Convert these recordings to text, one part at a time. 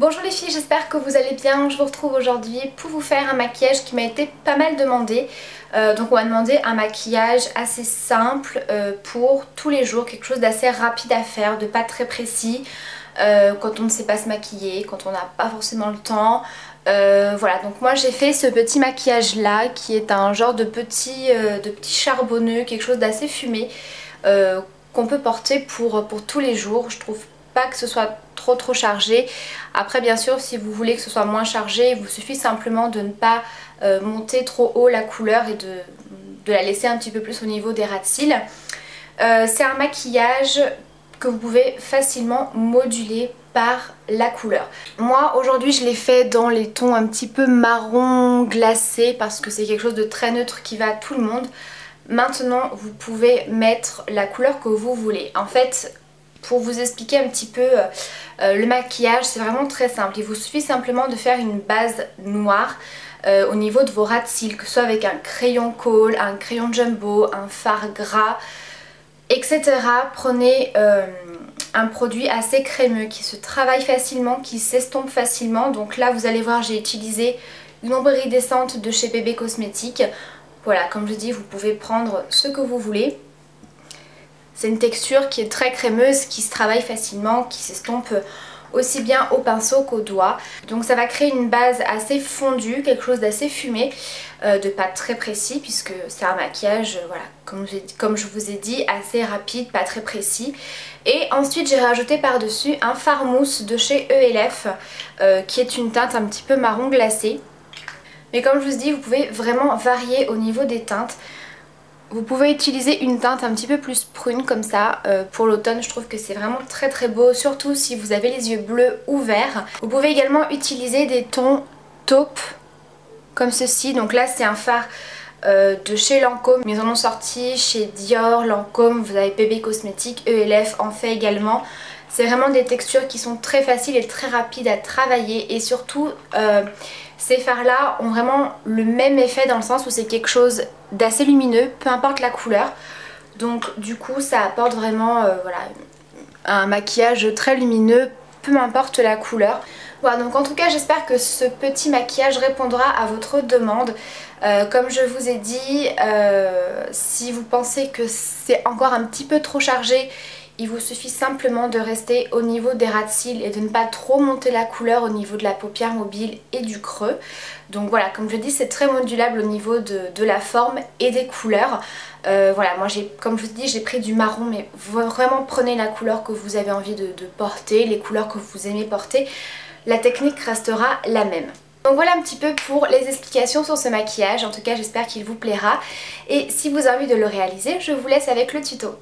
Bonjour les filles, j'espère que vous allez bien. Je vous retrouve aujourd'hui pour vous faire un maquillage qui m'a été pas mal demandé. Donc on m'a demandé un maquillage assez simple pour tous les jours, quelque chose d'assez rapide à faire, de pas très précis quand on ne sait pas se maquiller, quand on n'a pas forcément le temps. Voilà, donc moi j'ai fait ce petit maquillage là qui est un genre de petit charbonneux, quelque chose d'assez fumé qu'on peut porter pour tous les jours. Je trouve pas que ce soit trop chargé. Après bien sûr si vous voulez que ce soit moins chargé, il vous suffit simplement de ne pas monter trop haut la couleur et de la laisser un petit peu plus au niveau des ras de cils. C'est un maquillage que vous pouvez facilement moduler par la couleur. Moi aujourd'hui je l'ai fait dans les tons un petit peu marron glacé parce que c'est quelque chose de très neutre qui va à tout le monde. Maintenant vous pouvez mettre la couleur que vous voulez. En fait, pour vous expliquer un petit peu le maquillage, c'est vraiment très simple. Il vous suffit simplement de faire une base noire au niveau de vos ras de cils, que ce soit avec un crayon kohl, un crayon jumbo, un fard gras, etc. Prenez un produit assez crémeux qui se travaille facilement, qui s'estompe facilement. Donc là vous allez voir, j'ai utilisé une ombre iridescente de chez Bébé Cosmétiques. Voilà, comme je dis, vous pouvez prendre ce que vous voulez. C'est une texture qui est très crémeuse, qui se travaille facilement, qui s'estompe aussi bien au pinceau qu'au doigt. Donc ça va créer une base assez fondue, quelque chose d'assez fumé, de pas très précis puisque c'est un maquillage, voilà, comme je vous ai dit, assez rapide, pas très précis. Et ensuite j'ai rajouté par-dessus un fard mousse de chez ELF qui est une teinte un petit peu marron glacé. Mais comme je vous dis, vous pouvez vraiment varier au niveau des teintes. Vous pouvez utiliser une teinte un petit peu plus prune comme ça pour l'automne. Je trouve que c'est vraiment très beau, surtout si vous avez les yeux bleus ou verts. Vous pouvez également utiliser des tons taupe comme ceci. Donc là c'est un fard de chez Lancôme. Ils en ont sorti chez Dior, Lancôme, vous avez Bébé Cosmétiques, ELF en fait également. C'est vraiment des textures qui sont très faciles et très rapides à travailler et surtout ces fards là ont vraiment le même effet dans le sens où c'est quelque chose d'assez lumineux, peu importe la couleur. Donc du coup ça apporte vraiment voilà, un maquillage très lumineux, peu importe la couleur. Voilà, donc en tout cas j'espère que ce petit maquillage répondra à votre demande. Comme je vous ai dit, si vous pensez que c'est encore un petit peu trop chargé, il vous suffit simplement de rester au niveau des ras de cils et de ne pas trop monter la couleur au niveau de la paupière mobile et du creux. Donc voilà, comme je dis, c'est très modulable au niveau de la forme et des couleurs. Voilà, moi comme je vous dis, j'ai pris du marron, mais vraiment prenez la couleur que vous avez envie de porter, les couleurs que vous aimez porter. La technique restera la même. Donc voilà un petit peu pour les explications sur ce maquillage. En tout cas j'espère qu'il vous plaira. Et si vous avez envie de le réaliser, je vous laisse avec le tuto.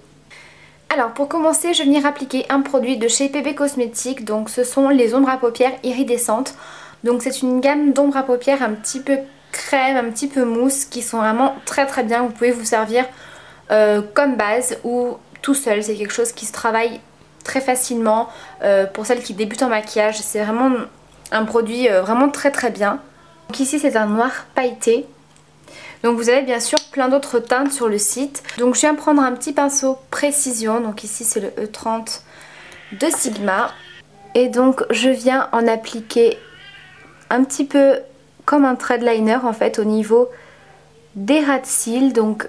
Alors pour commencer, je vais venir appliquer un produit de chez Bébé Cosmétiques. Donc ce sont les ombres à paupières iridescentes. Donc c'est une gamme d'ombres à paupières un petit peu crème, un petit peu mousse, qui sont vraiment très bien. Vous pouvez vous servir comme base ou tout seul. C'est quelque chose qui se travaille très facilement. Pour celles qui débutent en maquillage, c'est vraiment un produit vraiment très bien. Donc ici c'est un noir pailleté. Donc vous avez bien sûr plein d'autres teintes sur le site. Donc je viens prendre un petit pinceau précision. Donc ici c'est le E30 de Sigma. Et donc je viens en appliquer un petit peu comme un thread liner en fait au niveau des ras de cils. Donc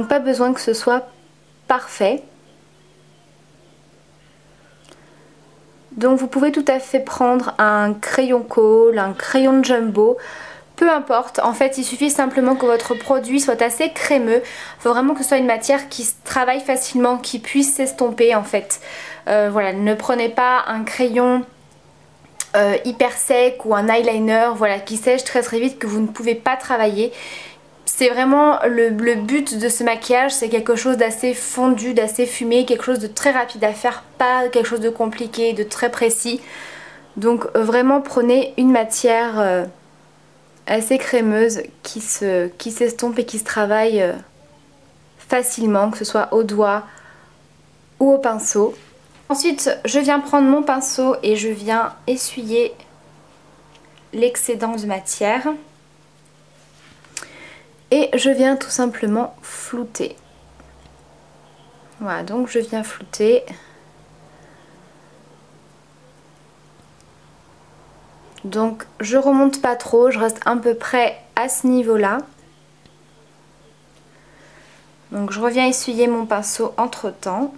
pas besoin que ce soit parfait. Donc vous pouvez tout à fait prendre un crayon kohl, un crayon jumbo. Peu importe, en fait il suffit simplement que votre produit soit assez crémeux. Il faut vraiment que ce soit une matière qui se travaille facilement, qui puisse s'estomper en fait. Voilà, ne prenez pas un crayon hyper sec ou un eyeliner voilà, qui sèche très vite, que vous ne pouvez pas travailler. C'est vraiment le but de ce maquillage, c'est quelque chose d'assez fondu, d'assez fumé, quelque chose de très rapide à faire, pas quelque chose de compliqué, de très précis. Donc vraiment prenez une matière assez crémeuse qui s'estompe et qui se travaille facilement, que ce soit au doigt ou au pinceau. Ensuite je viens prendre mon pinceau et je viens essuyer l'excédent de matière et je viens tout simplement flouter. Voilà, donc je viens flouter Donc je remonte pas trop, je reste à peu près à ce niveau-là. Donc je reviens essuyer mon pinceau entre temps.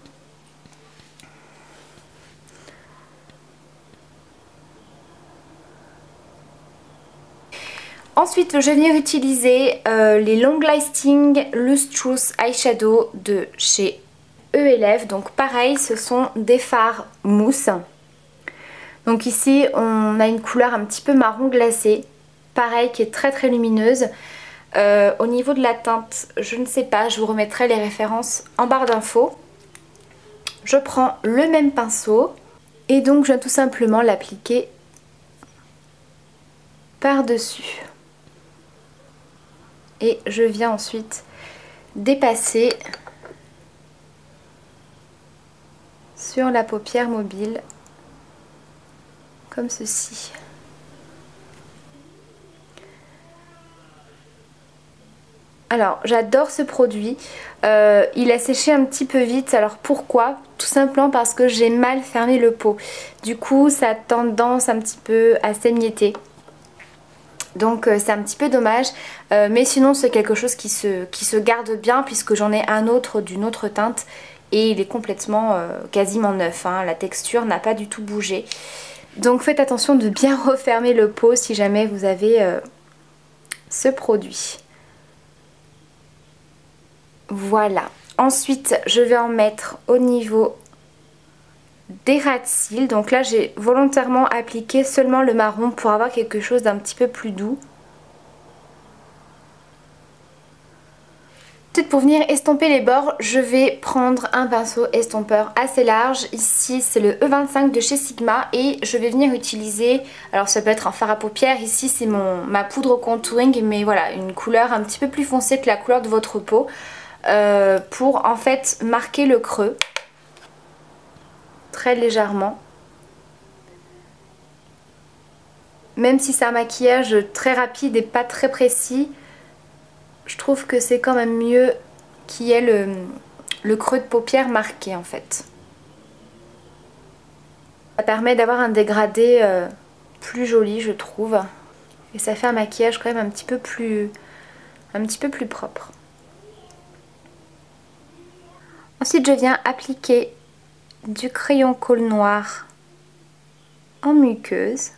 Ensuite je vais venir utiliser les Long Lasting Lustrous Eyeshadow de chez ELF. Donc pareil, ce sont des fards mousse. Donc ici on a une couleur un petit peu marron glacé, pareil qui est très très lumineuse. Au niveau de la teinte, je ne sais pas, je vous remettrai les références en barre d'infos. Je prends le même pinceau et donc je viens tout simplement l'appliquer par-dessus. Et je viens ensuite dépasser sur la paupière mobile comme ceci. Alors j'adore ce produit, il a séché un petit peu vite. Alors pourquoi? Tout simplement parce que j'ai mal fermé le pot. Du coup ça a tendance un petit peu à s'émietter. Donc c'est un petit peu dommage, mais sinon c'est quelque chose qui se garde bien puisque j'en ai un autre d'une autre teinte et il est complètement quasiment neuf, hein. La texture n'a pas du tout bougé. Donc faites attention de bien refermer le pot si jamais vous avez ce produit. Voilà. Ensuite je vais en mettre au niveau des ras de cils. Donc là j'ai volontairement appliqué seulement le marron pour avoir quelque chose d'un petit peu plus doux. Ensuite pour venir estomper les bords, je vais prendre un pinceau estompeur assez large. Ici c'est le E25 de chez Sigma et je vais venir utiliser, alors ça peut être un fard à paupières, ici c'est ma poudre contouring, mais voilà, une couleur un petit peu plus foncée que la couleur de votre peau pour en fait marquer le creux très légèrement. Même si c'est un maquillage très rapide et pas très précis, je trouve que c'est quand même mieux qu'il y ait le creux de paupière marqué en fait. Ça permet d'avoir un dégradé plus joli je trouve. Et ça fait un maquillage quand même un petit peu plus propre. Ensuite je viens appliquer du crayon colle noir en muqueuse.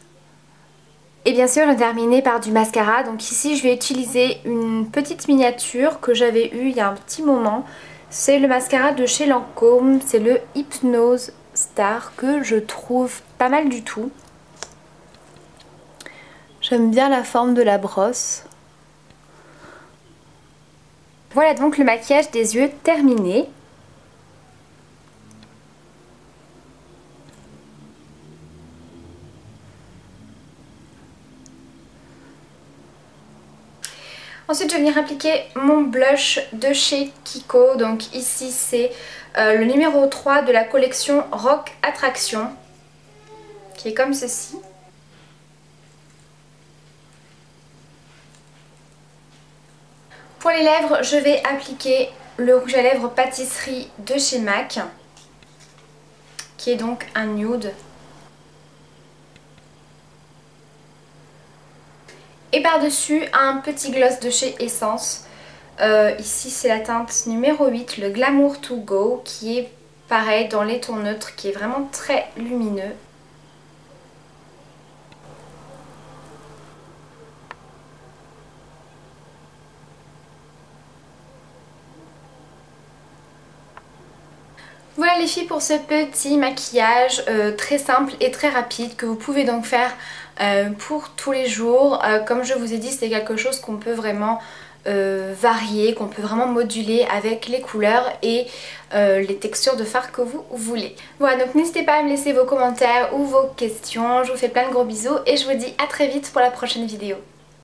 Et bien sûr je vais terminer par du mascara. Donc ici je vais utiliser une petite miniature que j'avais eue il y a un petit moment. C'est le mascara de chez Lancôme, c'est le Hypnose Star que je trouve pas mal du tout. J'aime bien la forme de la brosse. Voilà donc le maquillage des yeux terminé. Ensuite je vais venir appliquer mon blush de chez Kiko. Donc ici c'est le numéro 3 de la collection Rock Attraction, qui est comme ceci. Pour les lèvres je vais appliquer le rouge à lèvres pâtisserie de chez MAC, qui est donc un nude. Et par-dessus un petit gloss de chez Essence. Ici c'est la teinte numéro 8, le Glamour to Go, qui est pareil dans les tons neutres, qui est vraiment très lumineux. Voilà les filles pour ce petit maquillage très simple et très rapide que vous pouvez donc faire pour tous les jours. Comme je vous ai dit, c'est quelque chose qu'on peut vraiment varier, qu'on peut vraiment moduler avec les couleurs et les textures de fard que vous voulez. Voilà, donc n'hésitez pas à me laisser vos commentaires ou vos questions. Je vous fais plein de gros bisous et je vous dis à très vite pour la prochaine vidéo.